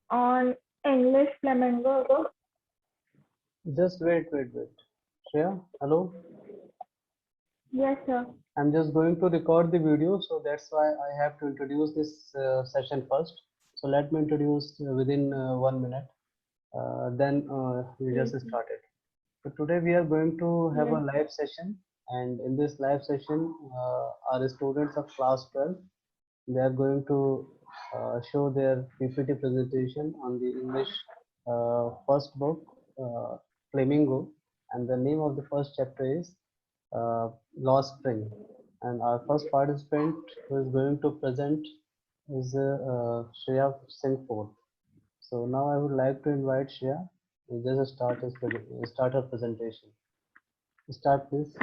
on English Flamingo. Just wait. Shreya, hello. Yes, sir. I'm just going to record the video, so that's why I have to introduce this session first. So let me introduce within 1 minute. Then we Yes, just started. So today we are going to have yes. a live session, and in this live session, our students of class 12, they are going to show their PPT presentation on the English first book, Flamingo, and the name of the first chapter is Lost Spring. And our first participant who is going to present is Shreya Singh. So now I would like to invite Shreya to just start her presentation. Start please.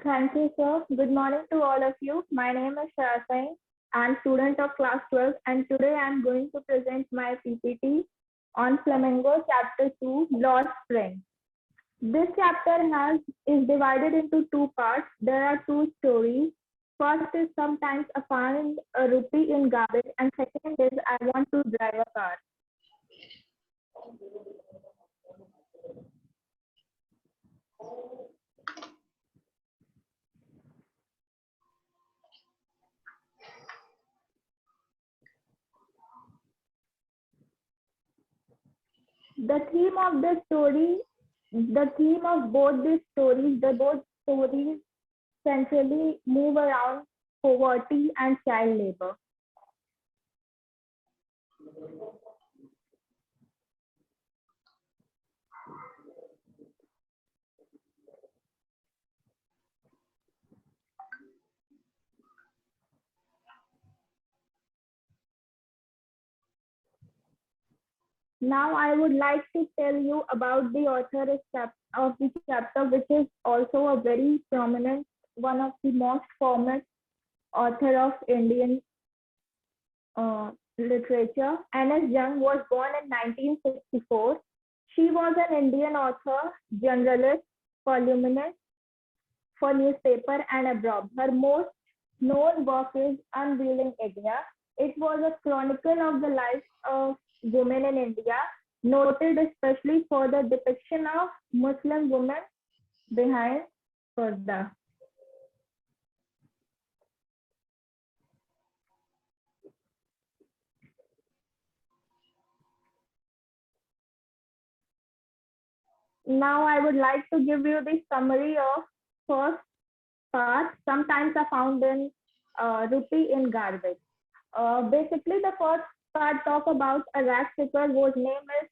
Thank you, sir. Good morning to all of you. My name is Shreya Singh. I'm student of class 12, and today I'm going to present my PPT on Flamingo Chapter 2, Lost Spring. This chapter is divided into two parts. There are two stories. First is sometimes I find a rupee in garbage, and second is I want to drive a car. The theme of both these stories, the both stories centrally move around poverty and child labor. Now I would like to tell you about the author of the chapter, which is also a very prominent, one of the most famous author of Indian literature. N.S. Jung was born in 1964. She was an Indian author, journalist, columnist for newspaper and abroad. Her most known work is Unveiling India. It was a chronicle of the lives of women in India, noted especially for the depiction of Muslim women behind Parda. Now I would like to give you the summary of first part. Sometimes I found in rupee in garbage. Basically, the first part talk about a rat picker whose name is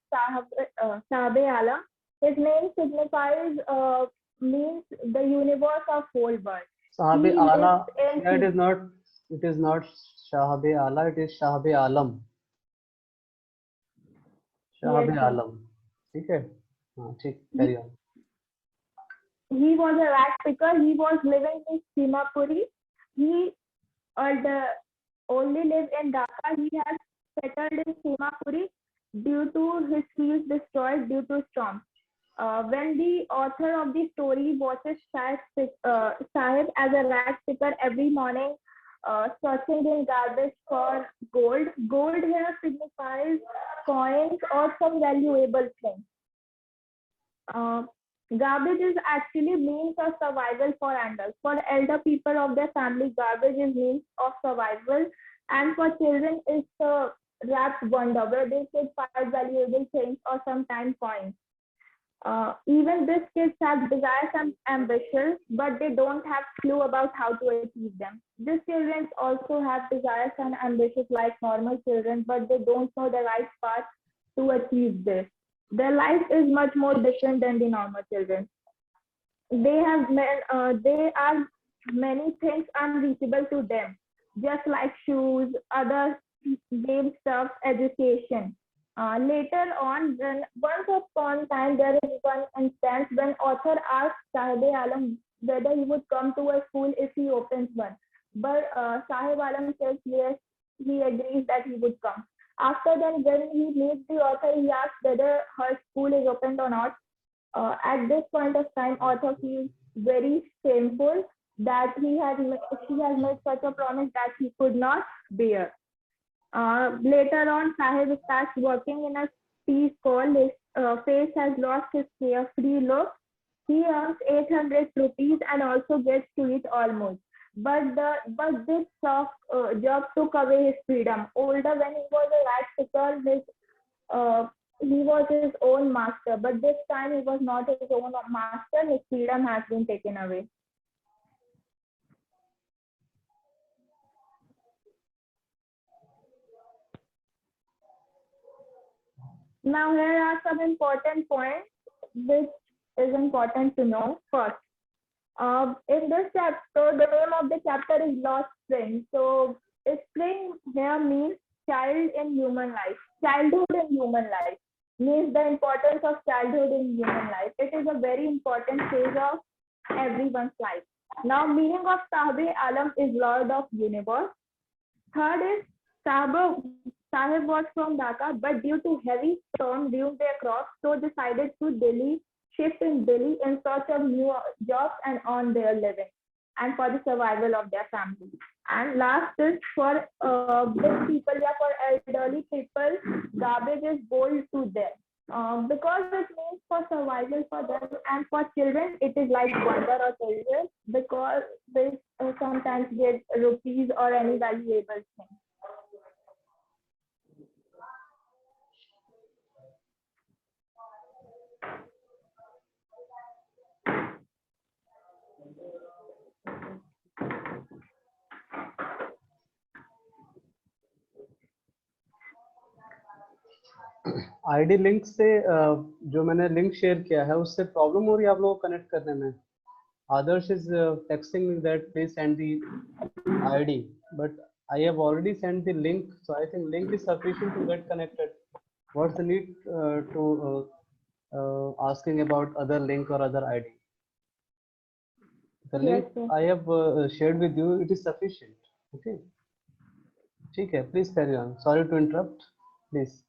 Sahabe Alam. His name signifies means the universe of whole world. Sahabe He Ala. lives in Yeah, it is not Shahabe Ala, it is Shahabe Alam. Yes, Shahabe sir. Alam. ठीक है? हाँ, ठीक, carry on. He was a rat picker. He was living in Simapuri. He only lived in Dhaka. He has settled in Simapuri due to his fields destroyed due to storms. When the author of the story watches Sahib as a rat picker every morning, searching in garbage for gold. Gold here signifies coins or some valuable thing. Garbage is actually means of survival for adults. For elder people of their family, garbage is means of survival, and for children, it's a wrapped wonder where they could find valuable things or sometimes coins. Even these kids have desires and ambitions, but they don't have clue about how to achieve them. These children also have desires and ambitions like normal children, but they don't know the right path to achieve this. Their life is much more different than the normal children. They are many things unreachable to them, just like shoes, other game stuff, education. Later on, once upon a time, there is one instance when author asked Sahib Alam whether he would come to a school if he opens one. But Sahib Alam says yes, he agrees that he would come. After then, when he meets the author, he asks whether her school is opened or not. At this point of time, author feels very shameful that she has made such a promise that he could not bear. Later on, Sahib starts working in a tea stall. His face has lost his carefree look. He earns 800 rupees and also gets to eat almost. But this job took away his freedom. Older, when he was a rat picker, he was his own master. But this time, he was not his own master. His freedom has been taken away. Now, here are some important points which is important to know. First, in this chapter, the name of the chapter is Lost Spring. So, spring here means child in human life. Childhood in human life means the importance of childhood in human life. It is a very important phase of everyone's life. Now, meaning of Sahib Alam is Lord of Universe. Third is Sahib was from Dhaka, but due to heavy storm ruined their crops, so decided to shift in Delhi in search of new jobs and earn their living, and for the survival of their family. And last is for big people, yeah, for elderly people, garbage is gold to them. Because it means for survival for them, and for children it is like wonder or treasure because they sometimes get rupees or any valuable thing. ID link से जो मैंने link share किया है उससे problem हो रही है आप लोगों को कनेक्ट करने में. Others is texting me that please send the ID, but I have already sent the link, so I think link is sufficient to get connected. What's the need to asking about other link or other ID? The link Yes, sir. I have shared with you, it is sufficient. Okay. ठीक है, please carry on. Sorry to interrupt. Please.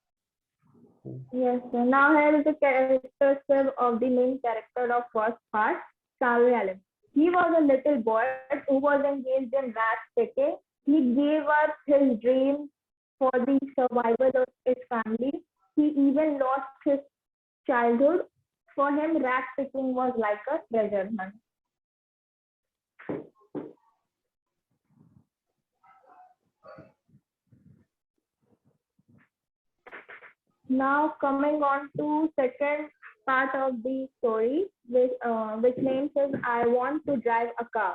Yes, sir. Now here is the character of the main character of first part, Sahib Alam. He was a little boy who was engaged in rat picking. He gave up his dream for the survival of his family. He even lost his childhood. For him, rat picking was like a treasure hunt. Now coming on to second part of the story, which name says I want to drive a car.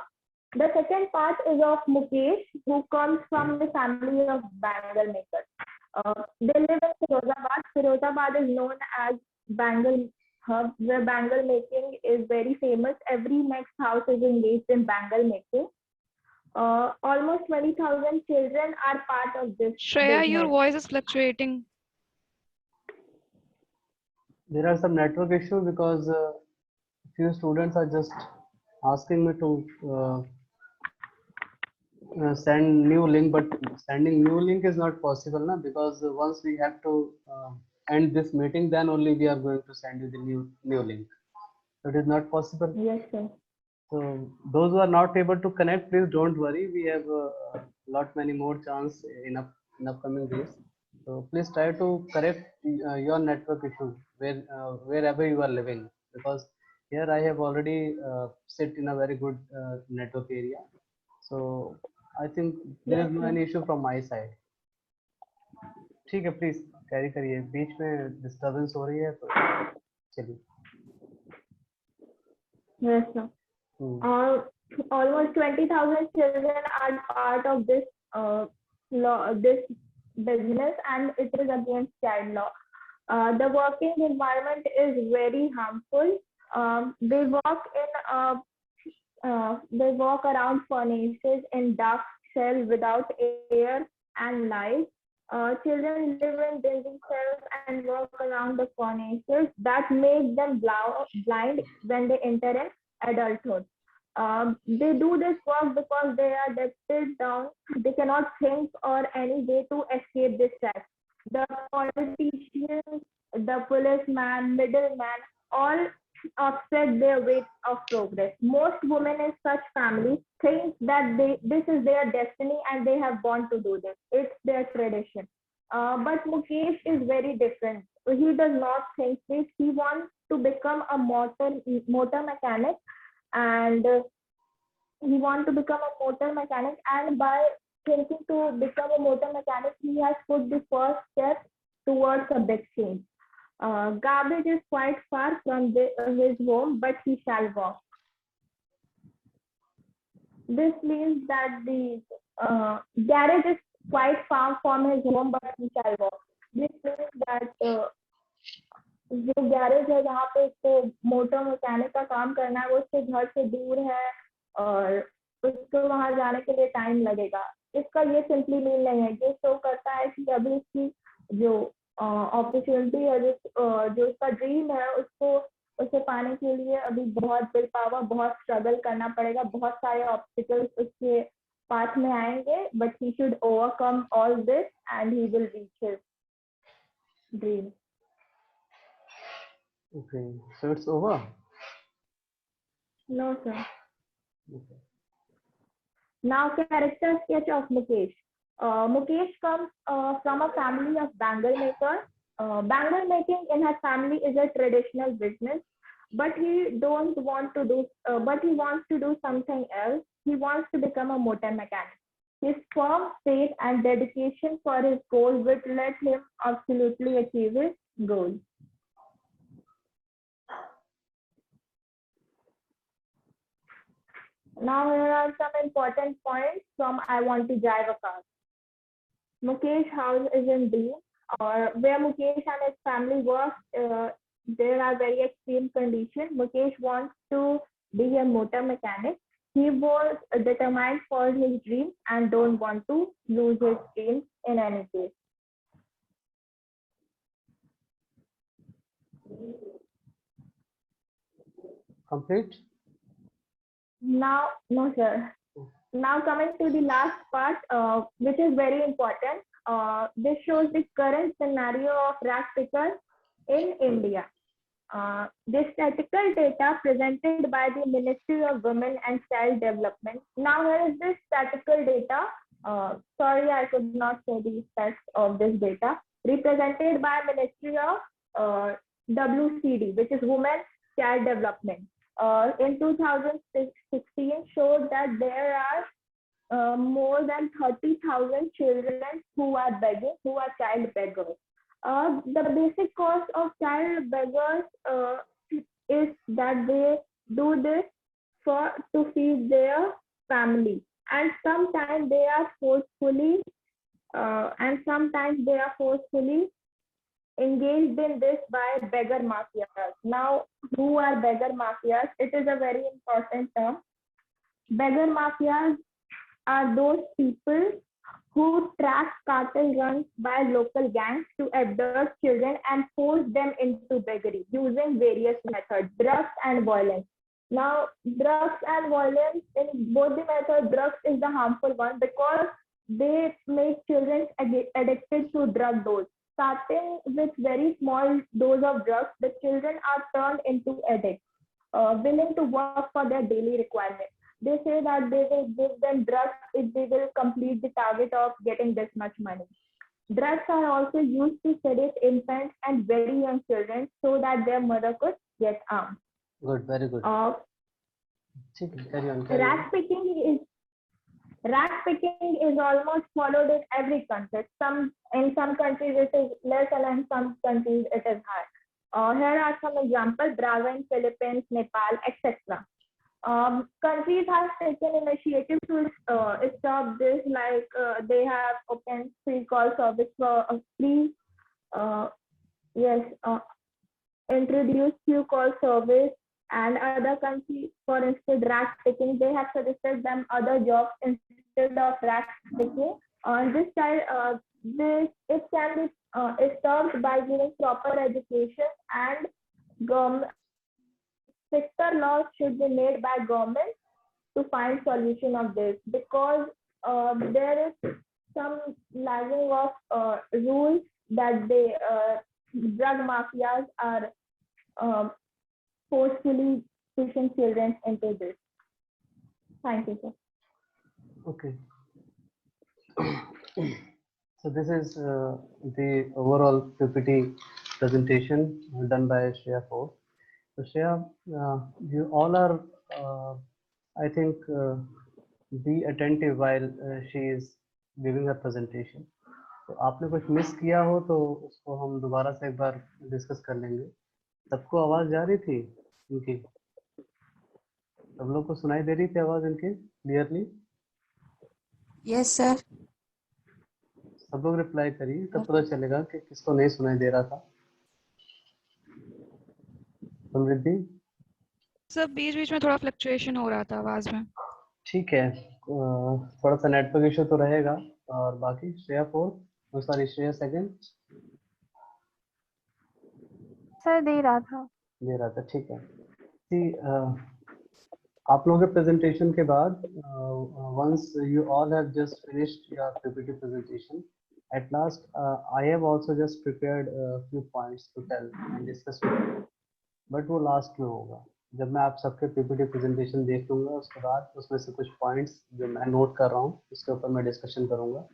The second part is of Mukesh, who comes from the family of bangle makers. They live in Firozabad. Firozabad is known as bangle hub, where bangle making is very famous. Every next house is engaged in bangle making. Almost 20,000 children are part of this Shreya, your business. voice is fluctuating. There are some network issues because few students are just asking me to send new link, but sending new link is not possible now because once we have to end this meeting, then only we are going to send you the new link. So it is not possible. Yes, sir. So those who are not able to connect, please don't worry. We have lot many more chance in upcoming days. So please try to correct your network issue wherever you are living, because here I have already sit in a very good network area. So I think there is no any issue from my side. ठीक है, please carry करिए. बीच में disturbance हो रही है तो चलिए. Yes, sir. Almost 20,000 children are part of this this business, and it is against child law. The working environment is very harmful. They walk around furnaces in dark cells without air and light. Children live in dingy cells and walk around the furnaces that make them blind when they enter in adulthood. They do this work because they are debted down. They cannot think or any way to escape this tax. The politicians, the policeman, middleman, all offset their weight of progress. Most women in such families think that this is their destiny and they have born to do this. It's their tradition. But Mukesh is very different. He does not think this. He wants to become a motor mechanic, and he wants to become a motor mechanic. And by thinking to become a motor mechanic, he has put the first step towards a big change. Garbage is quite far from his home, but he shall walk. This means that the garage is quite far from his home, but he shall walk. This means that जो garage है जहाँ पे उसको motor mechanic का काम करना है वो उसके घर से दूर है और उसको वहां जाने के लिए टाइम लगेगा. इसका ये सिंपली मीन नहीं है. ये शो करता है कि अभी उसकी जो अपॉर्चुनिटी है, जो उसका ड्रीम है, उसको उसे पाने के लिए अभी बहुत विल पावर, बहुत स्ट्रगल करना पड़ेगा. बहुत सारे ऑब्स्टिकल्स उसके पाथ में आएंगे, but he should overcome all this and he will reach his dream. Okay, so it's over. No, sir. Okay. Now, character sketch of Mukesh. Mukesh comes from a family of bangle makers. Bangle making in his family is a traditional business, but he don't want to do. But he wants to do something else. He wants to become a motor mechanic. His firm faith and dedication for his goal will let him absolutely achieve his goal. Now here are some important points from I Want to Drive a Car. Mukesh house is in Dean, or where Mukesh and his family work. There are very extreme conditions. Mukesh wants to be a motor mechanic. He was determined for his dream and don't want to lose his dream in any case. Complete? Now, no, sir. Now coming to the last part, which is very important. This shows the current scenario of rat pickers in India. This statistical data presented by the Ministry of Women and Child Development. Now here is this statistical data. Sorry, I could not say the text of this data. Represented by Ministry of WCD, which is Women Child Development. In 2016 showed that there are more than 30,000 children who are begging, who are child beggars. The basic cause of child beggars is that they do this to feed their family, and sometimes they are forcefully engaged in this by beggar mafias. Now, who are beggar mafias? It is a very important term. Beggar mafias are those people who track cattle runs by local gangs to abduct children and force them into beggary using various methods, drugs and violence. Now, drugs and violence, in both the methods, drugs is the harmful one because they make children addicted to drug dose. Starting with very small dose of drugs, the children are turned into addicts, willing to work for their daily requirements. They say that they will give them drugs if they will complete the target of getting this much money. Drugs are also used to sedate infants and very young children so that their mother could get armed. Good, very good. Carry on. Rat picking is almost followed in every country. In some countries it is less, and in some countries it is high. Here are some examples: Brazil, Philippines, Nepal, etc. Countries have taken initiative to stop this, like they have opened free call service for introduced few call service, and other countries, for instance, rat picking, they have suggested them other jobs instead of rat picking. It can be stopped by giving proper education, and stricter laws should be made by government to find solution of this, because there is some lagging of rules that the drug mafias are forcefully pushing children into this. Thank you, sir. Okay. So this is the overall PPT presentation done by Shreya Kaur. So Shreya, you all are, I think, be attentive while she is giving her presentation. तो आपने कुछ miss किया हो तो उसको हम दोबारा से एक बार डिस्कस कर लेंगे. सबको आवाज जा रही थी इनकी? सब लोग को सुनाई दे रही थी आवाज इनकी क्लियरली? Yes sir. सब लोग रिप्लाई करिए, तब पता चलेगा कि किसको नहीं सुनाई दे रहा था. समृद्धि? सर बीच बीच में थोड़ा फ्लक्चुएशन हो रहा था आवाज में. ठीक है, थोड़ा सा नेटवर्क इशू तो रहेगा. और बाकी Shreya four, sorry Shreya second sir दे रहा था. दे रहा था, ठीक है. आप लोगों के प्रेजेंटेशन के बाद once you all have just finished your PPT presentation, at last I have also just prepared few points to tell and discuss with you, but वो लास्ट में होगा. जब मैं आप सबके पीपीटी प्रेजेंटेशन देख लूंगा उसके बाद उसमें से कुछ पॉइंट्स जो मैं नोट कर रहा हूँ उसके ऊपर मैं डिस्कशन करूंगा.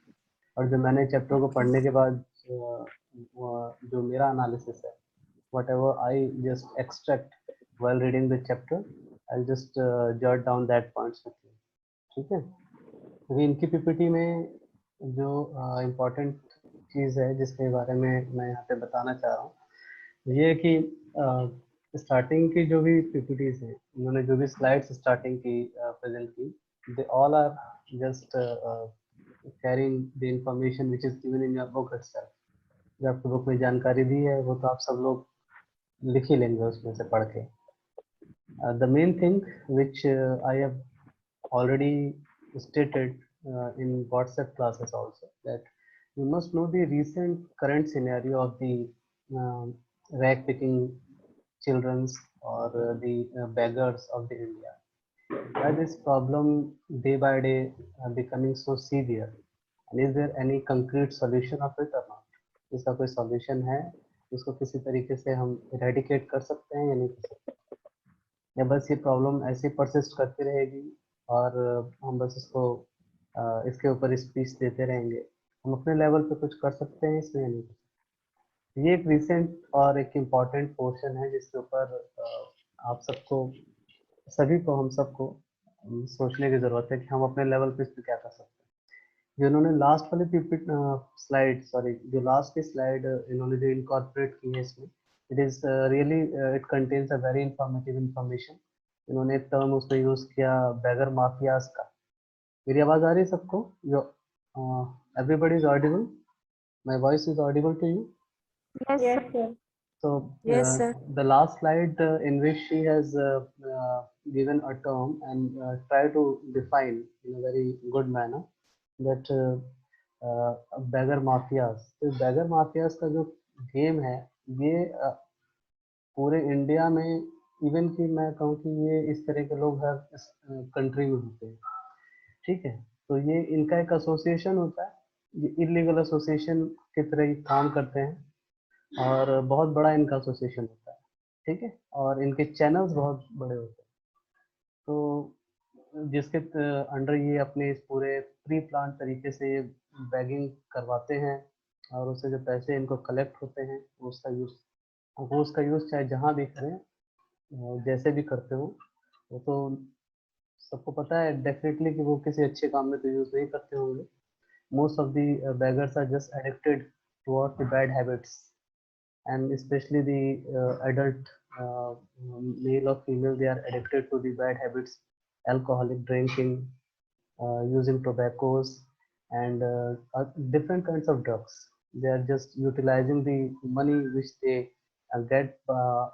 और जो मैंने चैप्टर को पढ़ने के बाद जो मेरा एनालिसिस है, whatever I just extract while reading the chapter, I'll just jot down that points with you. ठीक है. अभी इनकी पीपीटी में जो इम्पोर्टेंट चीज़ है जिसके बारे में मैं यहाँ पे बताना चाह रहा हूँ, ये है कि स्टार्टिंग की जो भी पीपीटीज है, उन्होंने जो भी स्लाइड्स स्टार्टिंग की प्रेजेंट की, they all are just carrying the information which is given in your book itself. जो आपकी बुक में जानकारी दी है वो तो आप सब लोग लिख ही लेंगे उसमें से पढ़ के. The main thing which I have already stated in WhatsApp classes also, that you must know the recent current scenario of the rag picking children's or the beggars of the India. Why this problem day by day becoming so severe, and is there any concrete solution of it or not? इसका कोई solution है? इसको किसी तरीके से हम eradicate कर सकते हैं या नहीं कर सकते, या बस ये प्रॉब्लम ऐसे परसिस्ट करती रहेगी और हम बस इसको इसके ऊपर स्पीच देते रहेंगे? हम अपने लेवल पे कुछ कर सकते हैं इसमें या नहीं? ये एक रिसेंट और एक इम्पॉर्टेंट पोर्शन है जिसके ऊपर आप सबको, सभी को, हम सबको सोचने की ज़रूरत है कि हम अपने लेवल पे इस पर क्या कर सकते हैं. जिन्होंने लास्ट वाली पीपीटी स्लाइड, सॉरी जो लास्ट की स्लाइड इन्होंने जो इनकॉर्पोरेट की है इसमें, it is really it contains a very informative information. इन्होंने एक टर्म उसमें यूज़ किया, बैगर माफियाज का. मेरी आवाज़ आ रही है सबको? जो everybody is audible? My voice is audible to you? Yes, sir. So Yes, sir. the last slide in which she has given a term and try to define in a very good manner that beggar mafias. तो beggar mafias का जो game है ये पूरे India में, even कि मैं कहूँ कि ये इस तरह के लोग हर कंट्री में होते हैं. ठीक है. तो ये इनका एक एसोसिएशन होता है, ये इलीगल एसोसिएशन की तरह ही काम करते हैं और बहुत बड़ा इनका एसोसिएशन होता है. ठीक है. और इनके चैनल्स बहुत बड़े होते हैं. तो जिसके अंडर ये अपने इस पूरे प्री प्लान तरीके से ये बैगिंग करवाते हैं और उससे जो पैसे इनको कलेक्ट होते हैं वो उसका यूज़ चाहे जहाँ भी करें, जैसे भी करते हो, वो तो सबको पता है डेफिनेटली कि वो किसी अच्छे काम में तो यूज़ नहीं करते होंगे. Most of the beggars are just addicted towards the bad habits, and especially the adult male or female, they are addicted to the bad habits, alcoholic drinking, using tobaccos, and different kinds of drugs. They are just utilizing the money which they get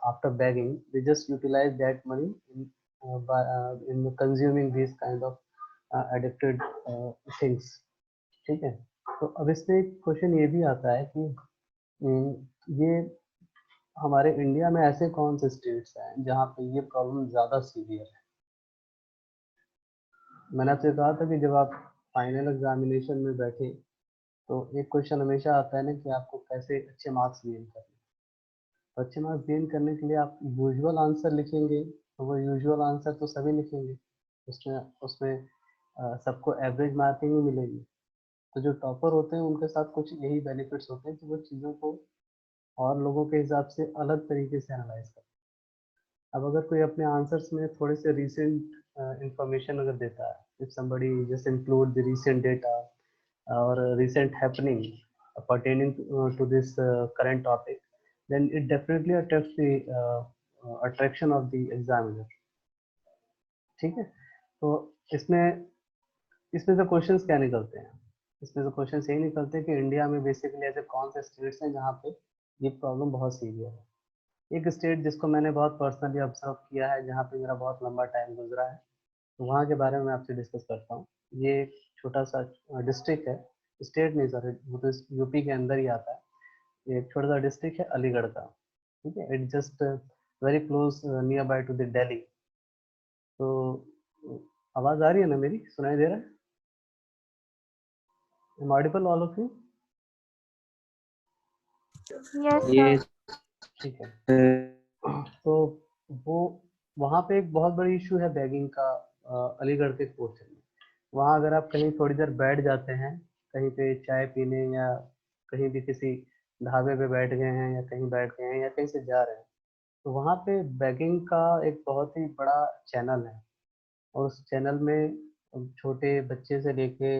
after begging. They just utilize that money in consuming these kind of addicted things. ठीक है. तो अब इसमें एक question ये भी आता है कि ये हमारे इंडिया में ऐसे कौन से स्टेट्स हैं जहाँ पे ये प्रॉब्लम ज़्यादा सीवियर है. मैंने आपसे कहा था कि जब आप फाइनल एग्जामिनेशन में बैठे तो एक क्वेश्चन हमेशा आता है ना कि आपको कैसे अच्छे मार्क्स गेन करने. तो अच्छे मार्क्स गेन करने के लिए आप यूजुअल आंसर लिखेंगे, तो वो यूजुअल आंसर तो सभी लिखेंगे, उसमें उसमें सबको एवरेज मार्किंग ही मिलेगी। तो जो टॉपर होते हैं उनके साथ कुछ यही बेनिफिट्स होते हैं कि वो चीज़ों को और लोगों के हिसाब से अलग तरीके से एनालाइज करते हैं। अब अगर कोई अपने आंसर्स में थोड़े से रिसेंट इंफॉर्मेशन अगर देता है, if somebody just include the recent data और recent happening pertaining to this current topic, then it definitely attracts the attraction of the examiner. ठीक है, तो इसमें इसमें से क्वेश्चंस क्या निकलते हैं? इसमें से क्वेश्चंस यही निकलते हैं कि इंडिया में बेसिकली ऐसे कौन से स्टेट्स हैं जहाँ पे ये प्रॉब्लम बहुत सीवियर है। एक स्टेट जिसको मैंने बहुत पर्सनली ऑब्जर्व किया है, जहाँ पे मेरा बहुत लंबा टाइम गुजरा है, तो वहाँ के बारे में मैं आपसे डिस्कस करता हूँ। ये एक छोटा सा डिस्ट्रिक्ट है, स्टेट नहीं सर, वो तो यूपी के अंदर ही आता है। ये एक छोटा सा डिस्ट्रिक्ट है अलीगढ़ का, ठीक है। It just very close near by two the Delhi. तो आवाज़ आ रही है ना मेरी, सुनाई दे रहा है? Am audible all of you? Yes, ये sir. ठीक है। तो वो वहाँ पे एक बहुत बड़ी इशू है बैगिंग का, अलीगढ़ के कोर्ट में। वहाँ अगर आप कहीं थोड़ी देर बैठ जाते हैं, कहीं पे चाय पीने या कहीं भी किसी ढाबे पे बैठ गए हैं या कहीं बैठ गए हैं या कहीं से जा रहे हैं, तो वहाँ पे बैगिंग का एक बहुत ही बड़ा चैनल है। और उस चैनल में छोटे बच्चे से लेके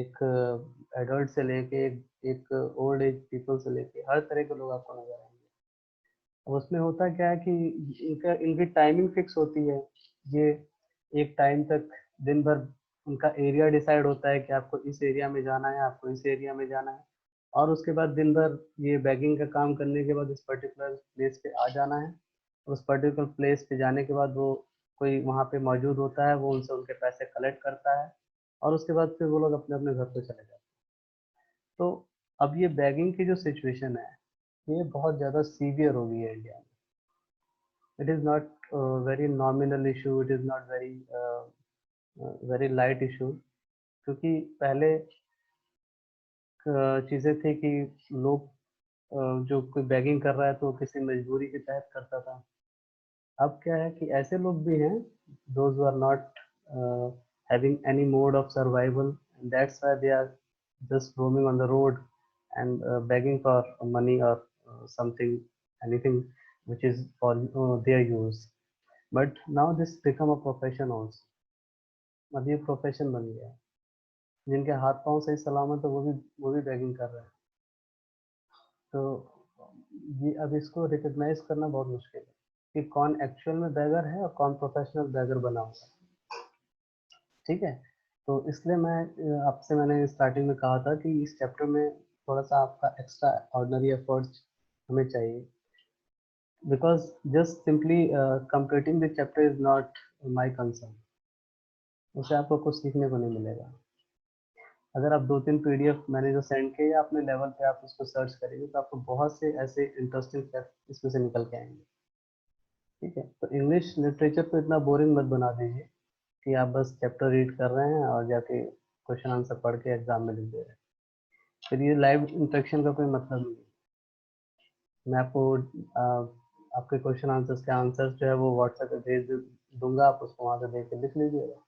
एक एडल्ट से लेके एक ओल्ड एज पीपल से लेके हर तरह के लोग आपको नजर आएंगे। अब उसमें होता क्या है कि इनकी टाइमिंग फिक्स होती है। ये एक टाइम तक दिन भर उनका एरिया डिसाइड होता है कि आपको इस एरिया में जाना है, आपको इस एरिया में जाना है, और उसके बाद दिन भर ये बैगिंग का काम करने के बाद इस पर्टिकुलर प्लेस पे आ जाना है। उस पर्टिकुलर प्लेस पे जाने के बाद वो कोई वहाँ पे मौजूद होता है, वो उनसे उनके पैसे कलेक्ट करता है और उसके बाद फिर वो लोग अपने अपने घर पे चले जाते हैं। तो अब ये बैगिंग की जो सिचुएशन है, ये बहुत ज़्यादा सीवियर हो गई है इंडिया में। it is not a very nominal issue, it is not very light issue, क्योंकि पहले चीज़ें थी कि लोग जो कोई बैगिंग कर रहा है तो किसी मजबूरी के तहत करता था। अब क्या है कि ऐसे लोग भी हैं, those who are not having any mode of survival, and that's why they are just roaming on the road and begging for money or something, anything which is for their use. But now this become a profession also. अब ये profession बन गया है। जिनके हाथ पांव सही सलामत है वो भी बैगिंग कर रहे हैं। तो ये अब इसको रिकॉग्नाइज करना बहुत मुश्किल है कि कौन एक्चुअल में बैगर है और कौन प्रोफेशनल बैगर बना हुआ है। ठीक है, तो इसलिए आपसे मैंने स्टार्टिंग में कहा था कि इस चैप्टर में थोड़ा सा आपका एक्स्ट्रा ऑर्डिनरी एफर्ट्स हमें चाहिए, because just simply completing the chapter is not my concern. उससे आपको कुछ सीखने को नहीं मिलेगा। अगर आप 2-3 पीडीएफ मैंने जो सेंड किए या अपने लेवल पे आप उसको सर्च करेंगे तो आपको बहुत से ऐसे इंटरेस्टिंग फैक्ट इसमें से निकल के आएंगे। ठीक है, तो इंग्लिश लिटरेचर को इतना बोरिंग मत बना दीजिए कि आप बस चैप्टर रीड कर रहे हैं और जाके क्वेश्चन आंसर पढ़ के एग्जाम में लिख दे रहे हैं। फिर ये लाइव इंटरेक्शन का कोई मतलब नहीं है। मैं आपको आपके क्वेश्चन आंसर्स के आंसर्स जो है वो व्हाट्सएप पे भेज दूंगा, आप उसको वहाँ से देख के लिख लीजिएगा।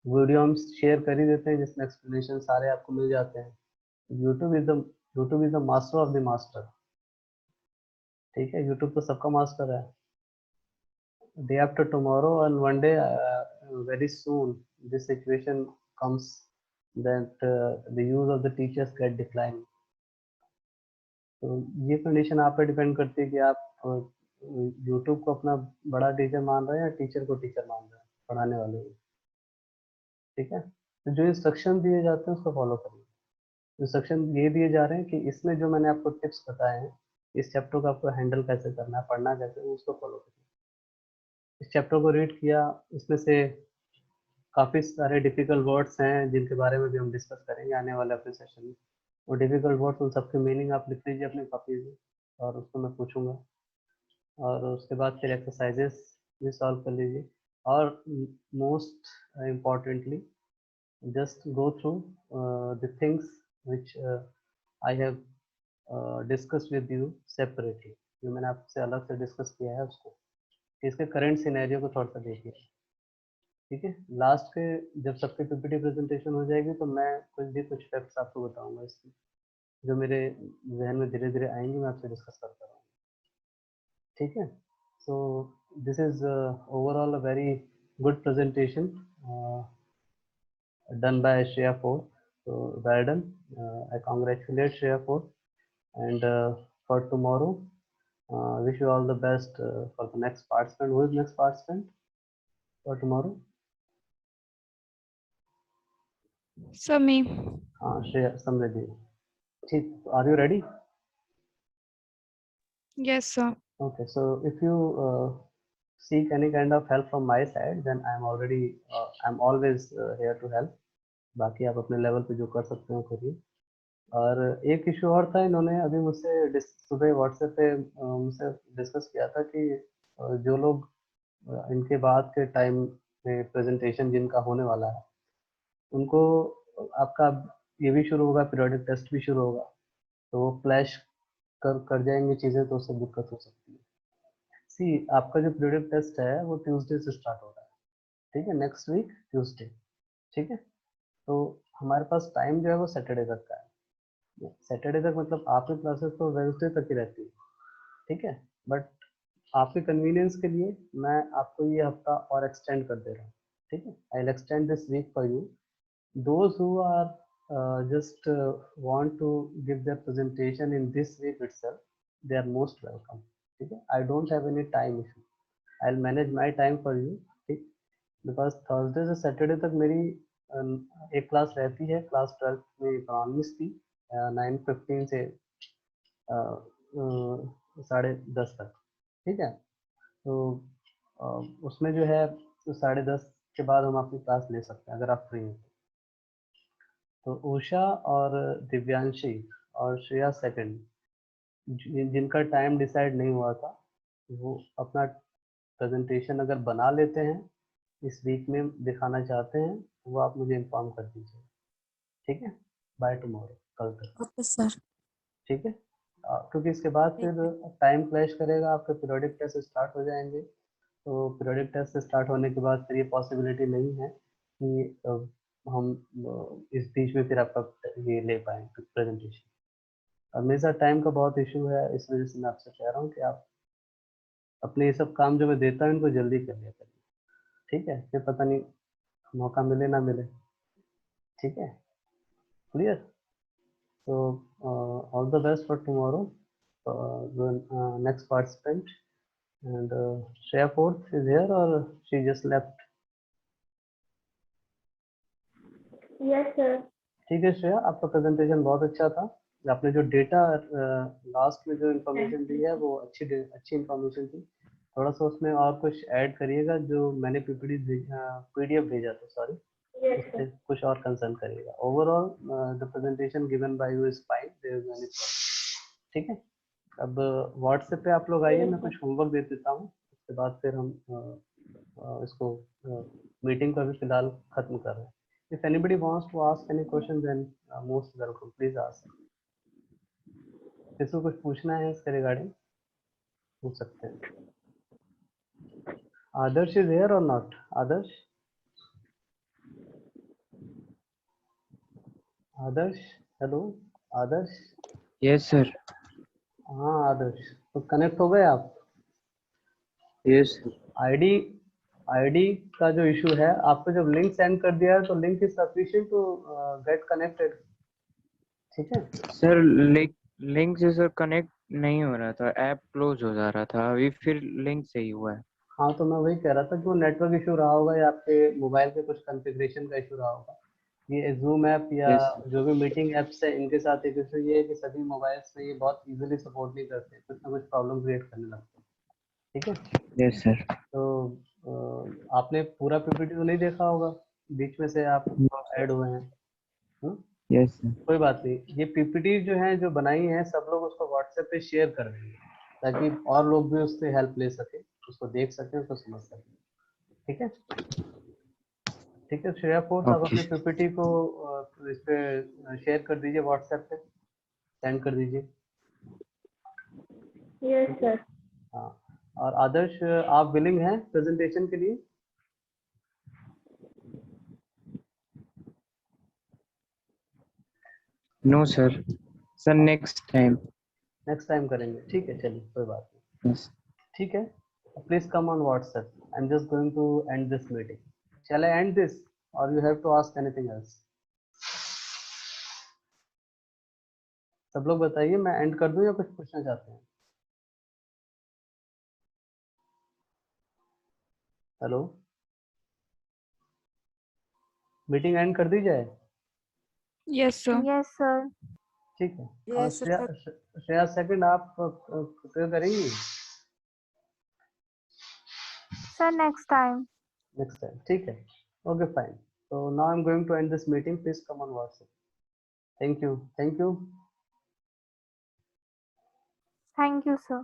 वीडियो हम शेयर कर ही देते हैं जिसमें एक्सप्लेनेशन सारे आपको मिल जाते हैं। YouTube is the master of the master. ठीक है, यूट्यूब तो सबका मास्टर है। Day after tomorrow and one day very soon this situation comes that the use of the teachers get declined. तो ये कंडीशन आप पे डिपेंड करती है कि आप यूट्यूब को अपना बड़ा टीचर मान रहे हैं या टीचर को टीचर मान रहे हैं, पढ़ाने वाले को। ठीक है, तो जो इंस्ट्रक्शन दिए जाते हैं उसको फॉलो करिए। इंस्ट्रक्शन ये दिए जा रहे हैं कि इसमें जो मैंने आपको टिप्स बताए हैं, इस चैप्टर को आपको हैंडल कैसे करना है, पढ़ना कैसे है, उसको फॉलो करिए। इस चैप्टर को रीड किया, इसमें से काफ़ी सारे डिफिकल्ट वर्ड्स हैं जिनके बारे में भी हम डिस्कस करेंगे आने वाले अपने सेशन में। वो डिफिकल्ट वर्ड्स उन सबके मीनिंग आप लिख लीजिए अपनी कॉपी में और उसको मैं पूछूंगा, और उसके बाद फिर एक्सरसाइजेस भी सॉल्व कर लीजिए। और most importantly just go through the things which I have discuss with you separately, जो मैंने आपसे अलग से डिस्कस किया है उसको, इसके करंट सिनेरियो को थोड़ा सा देखिए। ठीक है, लास्ट के जब सबके पीपीटी प्रेजेंटेशन हो जाएगी तो मैं कुछ फैक्ट्स आपको बताऊंगा इसके, जो मेरे जहन में धीरे धीरे आएंगे, मैं आपसे डिस्कस करता रहूँगा। ठीक है, so this is overall a very good presentation done by Shreya 4. So well done. I congratulate Shreya 4. And for tomorrow, wish you all the best for the next participant. Who is next participant for tomorrow? Sir, me. Shreya Samriddhi. Are you ready? Yes, sir. Okay, so if you seek any kind of help from my side, then I'm always here to help. बाकी आप अपने level पे जो कर सकते हो करिए। और एक इशू और था, इन्होंने अभी मुझसे सुबह व्हाट्सएप पे मुझसे डिस्कस किया था कि जो लोग इनके बाद के टाइम में प्रेजेंटेशन जिनका होने वाला है, उनको आपका ये भी शुरू होगा, पीरियोडिक टेस्ट भी शुरू होगा, तो वो फ्लैश कर जाएंगे चीज़ें, तो उससे दिक्कत हो सकती है। सी, आपका जो पीरियोडिक टेस्ट है वो ट्यूसडे से स्टार्ट हो रहा है। ठीक है, नेक्स्ट वीक ट्यूसडे। ठीक है, तो हमारे पास टाइम जो है वो सैटरडे तक का है। सैटरडे तक मतलब आपकी क्लासेस तो वेडनेसडे तक ही रहती है। ठीक है, बट आपके कन्वीनियंस के लिए मैं आपको ये हफ्ता और एक्सटेंड कर दे रहा हूँ। ठीक है, I will extend this week for you. Those who are just want to give their presentation in this week itself, they are most welcome. ठीक है, I don't have any time issue. I'll manage my time for you. ठीक, because Thursday से Saturday तक मेरी एक class रहती है, class 12 में इकोनॉमिक्स की 9:15 से 10:30 तक। ठीक है, तो उसमें जो है तो 10:30 के बाद हम आपकी क्लास ले सकते हैं अगर आप फ्री हैं। तो उषा और दिव्यांशी और श्रेया सेकंड, जिनका टाइम डिसाइड नहीं हुआ था, वो अपना प्रेजेंटेशन अगर बना लेते हैं, इस वीक में दिखाना चाहते हैं, तो वो आप मुझे इन्फॉर्म कर दीजिए। ठीक है, बाय टुमारो, कल तक। Okay sir. ठीक है, क्योंकि इसके बाद ठीक फिर है। टाइम क्लैश करेगा, आपके पीरियोडिक टेस्ट स्टार्ट हो जाएंगे। तो पीरियोडिक टेस्ट स्टार्ट होने के बाद फिर ये पॉसिबिलिटी नहीं है कि हम इस बीच में फिर आपका ये ले पाए प्रेजेंटेशन। अब मेरे साथ टाइम का बहुत इशू है, इस वजह से मैं आपसे कह रहा हूँ कि आप अपने ये सब काम जो मैं देता हूँ इनको जल्दी कर लिया करिए। ठीक है, फिर पता नहीं मौका मिले ना मिले। ठीक है, क्लियर? तो all the best for tomorrow, next participant. And Shreya fourth is here और she just left? Yes, sir. ठीक है श्रेया, आपका प्रेजेंटेशन बहुत अच्छा था। आपने जो डेटा लास्ट में जो इन्फॉर्मेशन दी है वो अच्छी इन्फॉर्मेशन थी। थोड़ा सा उसमें और कुछ ऐड करिएगा, जो मैंने पीडीएफ भेजा था, सॉरी, Yes, उससे sir. कुछ और कंसर्न करिएगा। Overall the presentation given by you is fine, there is any problem. ठीक है, अब व्हाट्सएप पे आप लोग आइए, मैं कुछ होमवर्क दे देता हूँ, उसके बाद फिर हम इसको मीटिंग को अभी फिलहाल खत्म कर रहे हैं। If anybody wants to ask any question, then most welcome. Please ask. किसी को कुछ पूछना है इसके रिगार्डिंग, पूछ सकते हैं। आदर्श is here or not? Adarsh, Adarsh, hello Adarsh. Yes sir. हाँ आदर्श, तो कनेक्ट हो गए आप? यस। आईडी आईडी का जो इशू है, आपको जब लिंक सेंड कर दिया है तो link is sufficient to get connected. ठीक है सर लिंक से सर कनेक्ट नहीं हो रहा था, ऐप क्लोज हो जा रहा था, अभी फिर लिंक सही हुआ है। हाँ, तो मैं वही कह रहा था कि वो नेटवर्क इशू रहा होगा या आपके मोबाइल के कुछ कॉन्फ़िगरेशन का इशू रहा होगा। ये जूम ऐप या यस जो भी मीटिंग ऐप्स है, इनके साथ एक इशू ये है कि सभी मोबाइल्स में ये बहुत इजीली सपोर्ट नहीं करते, कुछ ना कुछ प्रॉब्लम क्रिएट करने लगते हैं। ठीक है, यस सर। तो आपने पूरा पीपीटी तो नहीं देखा होगा, बीच में से आप ऐड हुए हैं। Yes sir. कोई बात नहीं, ये पीपीटी जो है जो बनाई है, सब लोग उसको व्हाट्सएप पे शेयर कर देंगे, ताकि और लोग भी उससे हेल्प ले सके, उसको देख सकें, उसको समझ सकें। ठीक है, ठीक है श्रेया फोर्थ, आप ओके अपनी पीपीटी को इस पे शेयर कर दीजिए, व्हाट्सएप पे सेंड कर दीजिए। Yes, sir. हाँ, और आदर्श आप विलिंग हैं प्रेजेंटेशन के लिए? No sir, sir next time. Next time करेंगे, ठीक है, चलिए कोई बात नहीं, यस। ठीक है। Please come on WhatsApp, I am just going to end this meeting. Shall I end this or you have to ask anything else? सब लोग बताइए, मैं एंड कर दूं या कुछ पूछना चाहते हैं? हेलो, मीटिंग एंड कर दी जाए? Yes, sir. Yes, sir. ठीक है। Yes, Shreya, sir. Shreya second आप प्रिपेयर करेंगी? Sir, next time. Next time, ठीक है, okay fine. so now I'm going to end this meeting. Please come on WhatsApp. Thank you. Thank you, sir.